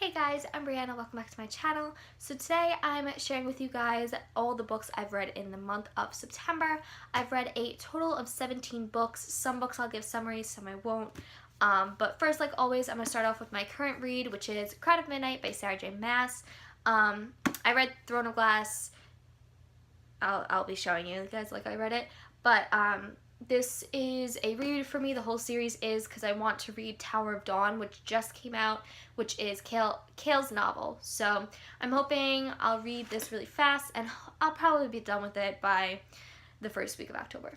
Hey guys, I'm Brianna, welcome back to my channel. So today I'm sharing with you guys all the books I've read in the month of September. I've read a total of 17 books. Some books I'll give summaries, some I won't. But first, like always, I'm going to start off with my current read, which is Crown of Midnight by Sarah J. Maas. I read Throne of Glass. I'll be showing you guys like I read it. But this is a read for me. The whole series is because I want to read Tower of Dawn, which just came out, which is Kale's novel. So I'm hoping I'll read this really fast, and I'll probably be done with it by the first week of October.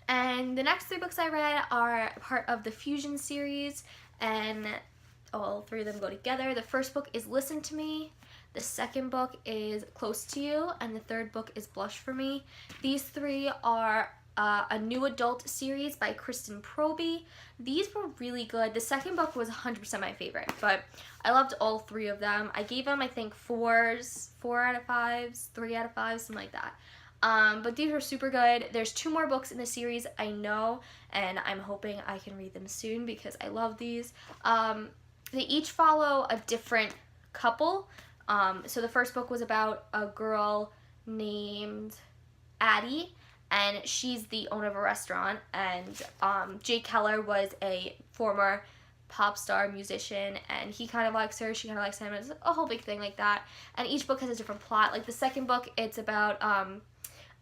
And the next 3 books I read are part of the Fusion series, and all 3 of them go together. The first book is Listen to Me. The second book is Close to You, and the third book is Blush for Me. These 3 are a new adult series by Kristen Proby. These were really good. The second book was 100% my favorite, but I loved all 3 of them. I gave them, I think, 4s, 4 out of 5s, 3 out of 5s, something like that. But these were super good. There's 2 more books in the series, I know, and I'm hoping I can read them soon because I love these. They each follow a different couple. So the first book was about a girl named Addie, and she's the owner of a restaurant, and Jake Keller was a former pop star musician, and he kind of likes her, she kind of likes him, and it's a whole big thing like that. And each book has a different plot. Like the second book, it's about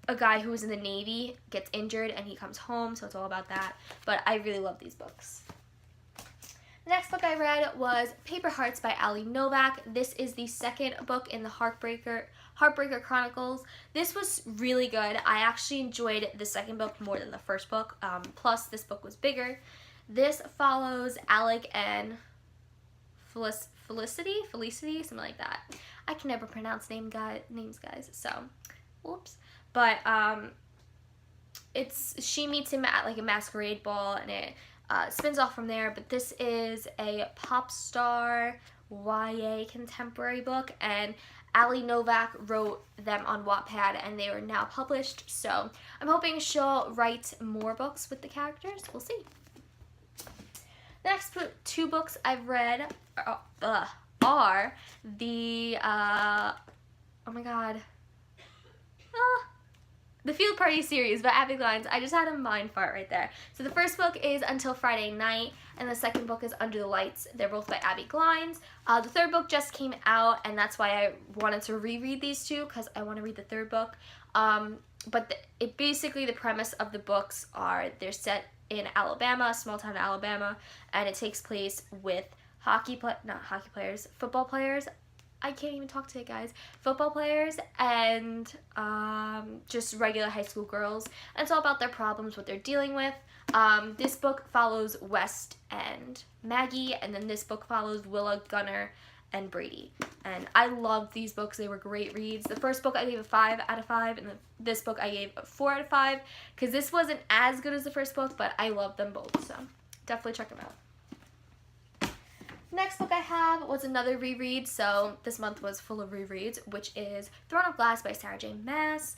a guy who was in the Navy, gets injured, and he comes home, so it's all about that. But I really love these books. The next book I read was Paper Hearts by Ali Novak. This is the second book in the Heartbreaker Chronicles. This was really good. I actually enjoyed the second book more than the first book. Plus, this book was bigger. This follows Alec and Felicity, something like that. I can never pronounce names, guys. So, whoops. But she meets him at like a masquerade ball, and it spins off from there. But this is a pop star YA contemporary book, and Ali Novak wrote them on Wattpad, and they are now published. So I'm hoping she'll write more books with the characters. We'll see. The next 2 books I've read are the oh my god. The Field Party series by Abby Glines. I just had a mind fart right there. So the first book is Until Friday Night, and the second book is Under the Lights. They're both by Abby Glines. The third book just came out, and that's why I wanted to reread these 2, because I want to read the third book. But basically the premise of the books are they're set in Alabama, small town Alabama, and it takes place with football players. I can't even talk today, guys. Football players and just regular high school girls. And it's all about their problems, what they're dealing with. This book follows West and Maggie, and then this book follows Willa, Gunnar, and Brady. And I love these books. They were great reads. The first book I gave a 5 out of 5, and this book I gave a 4 out of 5, because this wasn't as good as the first book, but I love them both, so definitely check them out. Next book I have was another reread, so this month was full of rereads, which is Throne of Glass by Sarah J. Maas.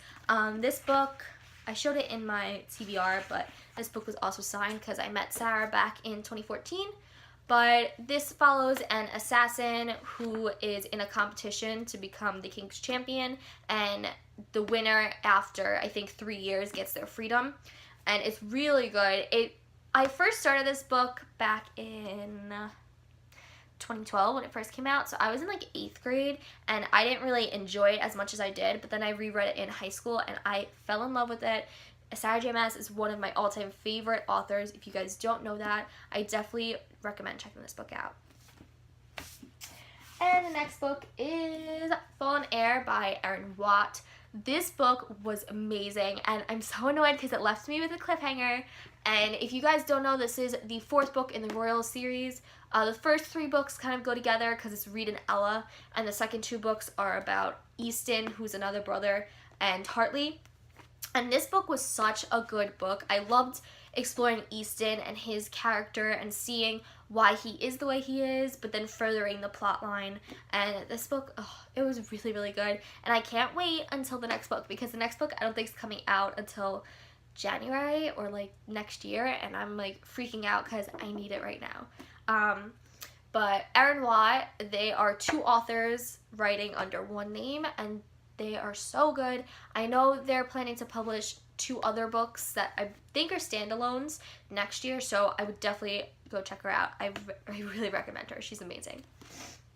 This book, I showed it in my TBR, but this book was also signed because I met Sarah back in 2014. But this follows an assassin who is in a competition to become the King's Champion, and the winner, after I think 3 years, gets their freedom. And it's really good. I first started this book back in 2012 when it first came out, so I was in like 8th grade, and I didn't really enjoy it as much as I did, but then I reread it in high school and I fell in love with it. Sarah J. Maas is one of my all-time favorite authors. If you guys don't know that, I definitely recommend checking this book out. And the next book is Fallen Air by Erin Watt. This book was amazing, and I'm so annoyed because it left me with a cliffhanger. And if you guys don't know, this is the 4th book in the Royal series. The first 3 books kind of go together because it's Reed and Ella, and the second 2 books are about Easton, who's another brother, and Hartley. And this book was such a good book. I loved exploring Easton and his character and seeing why he is the way he is, but then furthering the plot line. And this book, it was really, really good. And I can't wait until the next book, because the next book I don't think is coming out until January or like next year, and I'm like freaking out because I need it right now. But Erin Watt, they are two authors writing under one name, and they are so good. I know they're planning to publish 2 other books that I think are standalones next year, so I would definitely go check her out. I really recommend her. She's amazing.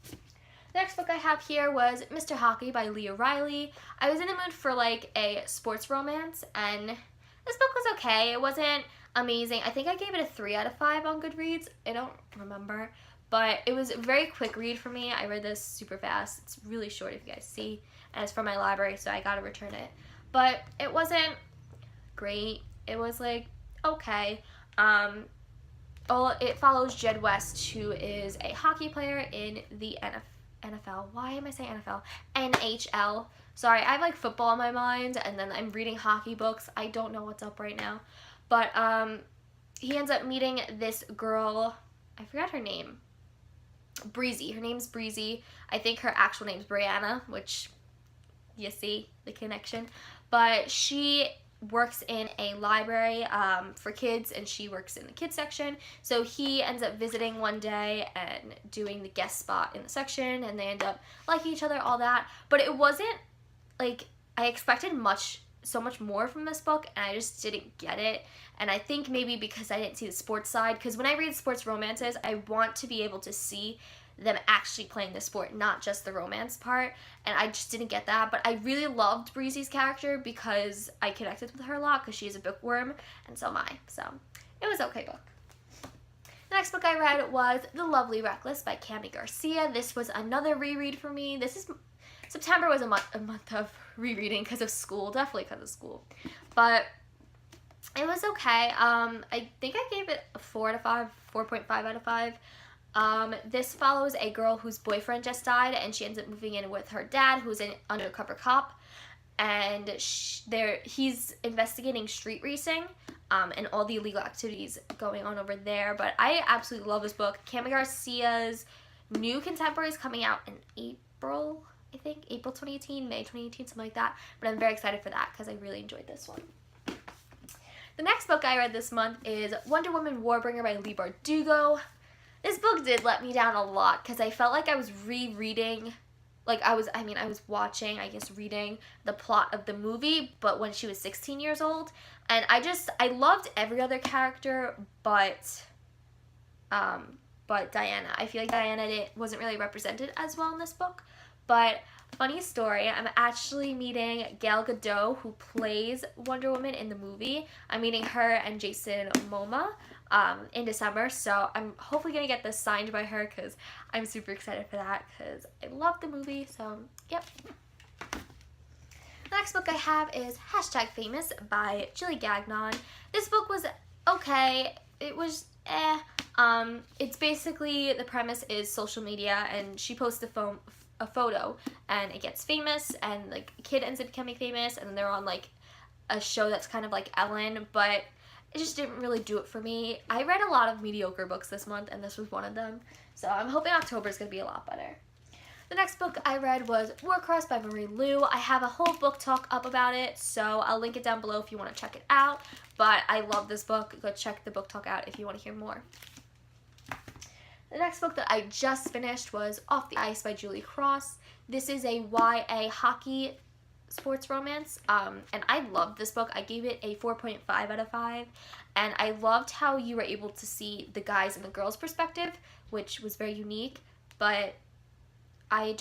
The next book I have here was Mr. Hockey by Leah Riley. I was in the mood for like a sports romance, and this book was okay. It wasn't amazing. I think I gave it a 3 out of 5 on Goodreads. I don't remember. But it was a very quick read for me. I read this super fast. It's really short if you guys see. And it's from my library, so I gotta return it. But it wasn't great. It was like, okay. It follows Jed West, who is a hockey player in the NFL. Why am I saying NFL? NHL. Sorry, I have like football in my mind, and then I'm reading hockey books. I don't know what's up right now. But he ends up meeting this girl. I forgot her name. Breezy. Her name's Breezy. I think her actual name's Brianna, which you see the connection. But she works in a library for kids, and she works in the kids section. So he ends up visiting one day and doing the guest spot in the section, and they end up liking each other, all that. But it wasn't like I expected so much more from this book, and I just didn't get it. And I think maybe because I didn't see the sports side, because when I read sports romances, I want to be able to see them actually playing the sport, not just the romance part, and I just didn't get that. But I really loved Breezy's character because I connected with her a lot because she is a bookworm, and so am I. So it was an okay book. The next book I read was The Lovely Reckless by Cami Garcia. This was another reread for me. September was a month of rereading because of school, definitely because of school. But it was okay. I think I gave it a 4 out of 5, 4.5 out of 5. This follows a girl whose boyfriend just died, and she ends up moving in with her dad, who's an undercover cop, and he's investigating street racing and all the illegal activities going on over there. But I absolutely love this book. Cami Garcia's new contemporary is coming out in April, I think, April 2018, May 2018, something like that. But I'm very excited for that because I really enjoyed this one. The next book I read this month is Wonder Woman Warbringer by Leigh Bardugo. This book did let me down a lot because I felt like I was rereading, reading the plot of the movie, but when she was 16 years old. And I loved every other character but Diana. I feel like Diana wasn't really represented as well in this book. But funny story, I'm actually meeting Gal Gadot, who plays Wonder Woman in the movie. I'm meeting her and Jason Momoa in December, so I'm hopefully going to get this signed by her because I'm super excited for that because I love the movie, so yep. The next book I have is #Famous by Julie Gagnon. This book was okay. It was it's basically, the premise is social media, and she posts a photo and it gets famous, and like a kid ends up becoming famous, and then they're on like a show that's kind of like Ellen, but it just didn't really do it for me. I read a lot of mediocre books this month, and this was one of them, so I'm hoping October is going to be a lot better. The next book I read was Warcross by Marie Lu. I have a whole book talk up about it, so I'll link it down below if you want to check it out, but I love this book. Go check the book talk out if you want to hear more. The next book that I just finished was Off the Ice by Julie Cross. This is a YA hockey sports romance, and I loved this book. I gave it a 4.5 out of 5, and I loved how you were able to see the guys and the girls' perspective, which was very unique, but I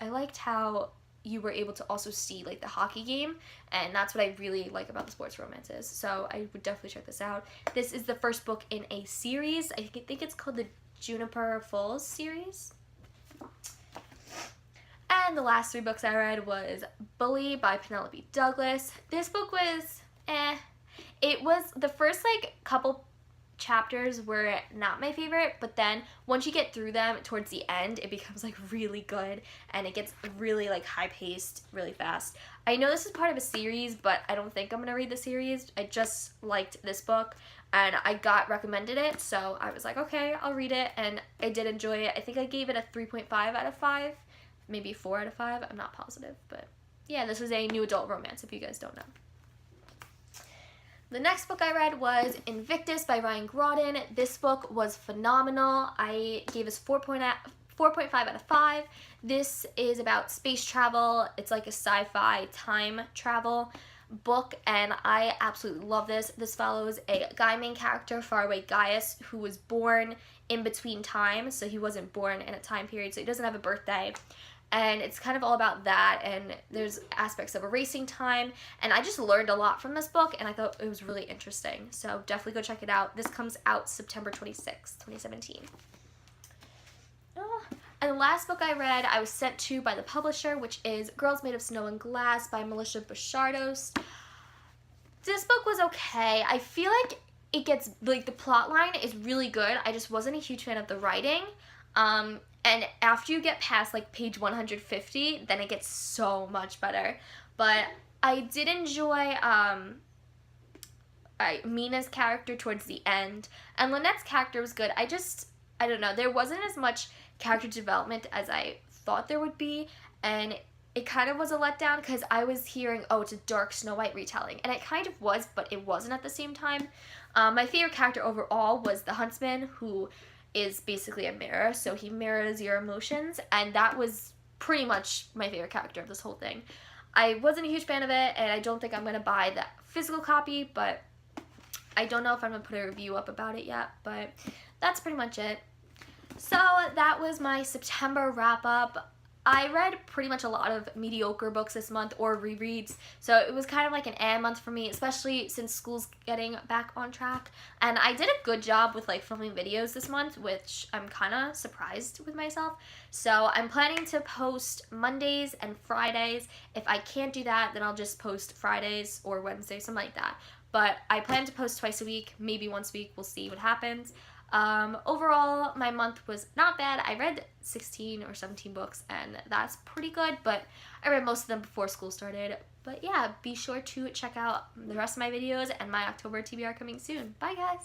liked how you were able to also see like the hockey game, and that's what I really like about the sports romances, so I would definitely check this out. This is the first book in a series. I think it's called the Juniper Falls series. And the last 3 books I read was Bully by Penelope Douglas. This book was It was, the first like couple chapters were not my favorite, but then once you get through them towards the end, it becomes like really good, and it gets really like high paced really fast. I know this is part of a series, but I don't think I'm gonna read the series. I just liked this book and I got recommended it, so I was like, okay, I'll read it, and I did enjoy it. I think I gave it a 3.5 out of 5, maybe 4 out of 5, I'm not positive, but yeah, this is a new adult romance if you guys don't know. The next book I read was Invictus by Ryan Grodin. This book was phenomenal. I gave this 4.5 out of 5. This is about space travel. It's like a sci-fi time travel book, and I absolutely love this. This follows a guy main character, Faraway Gaius, who was born in between time, so he wasn't born in a time period, so he doesn't have a birthday. And it's kind of all about that, and there's aspects of erasing time, and I just learned a lot from this book, and I thought it was really interesting. So definitely go check it out. This comes out September 26th, 2017. And the last book I read, I was sent to by the publisher, which is Girls Made of Snow and Glass by Melissa Bachardos. This book was okay. I feel like it gets, like, the plot line is really good. I just wasn't a huge fan of the writing. And after you get past, like, page 150, then it gets so much better. But I did enjoy Mina's character towards the end. And Lynette's character was good. I don't know, there wasn't as much character development as I thought there would be, and it kind of was a letdown because I was hearing, oh, it's a dark Snow White retelling, and it kind of was, but it wasn't at the same time. My favorite character overall was the huntsman, who is basically a mirror, so he mirrors your emotions, and that was pretty much my favorite character of this whole thing. I wasn't a huge fan of it, and I don't think I'm going to buy the physical copy, but I don't know if I'm going to put a review up about it yet, but that's pretty much it. So that was my September wrap-up. I read pretty much a lot of mediocre books this month, or rereads, so it was kind of like an month for me, especially since school's getting back on track. And I did a good job with, like, filming videos this month, which I'm kind of surprised with myself. So I'm planning to post Mondays and Fridays. If I can't do that, then I'll just post Fridays or Wednesdays, something like that. But I plan to post twice a week, maybe once a week. We'll see what happens. Overall, my month was not bad. I read 16 or 17 books, and that's pretty good, but I read most of them before school started. But yeah, be sure to check out the rest of my videos and my October TBR coming soon. Bye, guys!